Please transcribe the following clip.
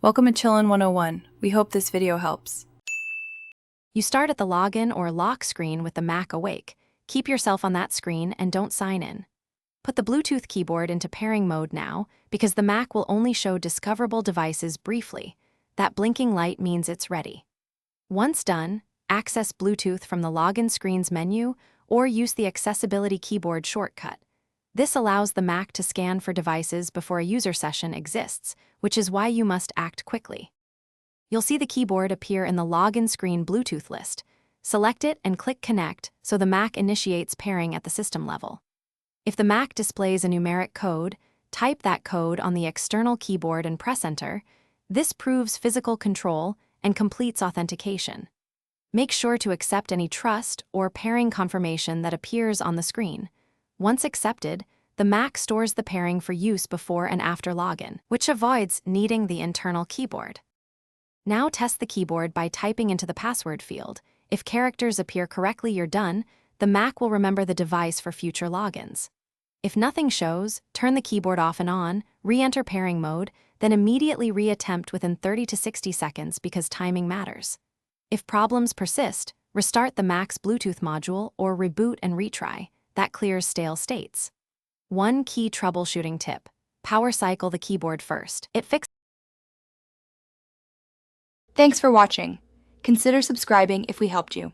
Welcome to Chillin' 101. We hope this video helps. You start at the login or lock screen with the Mac awake. Keep yourself on that screen and don't sign in. Put the Bluetooth keyboard into pairing mode now because the Mac will only show discoverable devices briefly. That blinking light means it's ready. Once done, access Bluetooth from the login screen's menu or use the accessibility keyboard shortcut. This allows the Mac to scan for devices before a user session exists, which is why you must act quickly. You'll see the keyboard appear in the login screen Bluetooth list. Select it and click Connect so the Mac initiates pairing at the system level. If the Mac displays a numeric code, type that code on the external keyboard and press Enter. This proves physical control and completes authentication. Make sure to accept any trust or pairing confirmation that appears on the screen. Once accepted, the Mac stores the pairing for use before and after login, which avoids needing the internal keyboard. Now test the keyboard by typing into the password field. If characters appear correctly, you're done. The Mac will remember the device for future logins. If nothing shows, turn the keyboard off and on, re-enter pairing mode, then immediately re-attempt within 30 to 60 seconds because timing matters. If problems persist, restart the Mac's Bluetooth module or reboot and retry. That clears stale states. One key troubleshooting tip: power cycle the keyboard first. Thanks for watching. Consider subscribing if we helped you.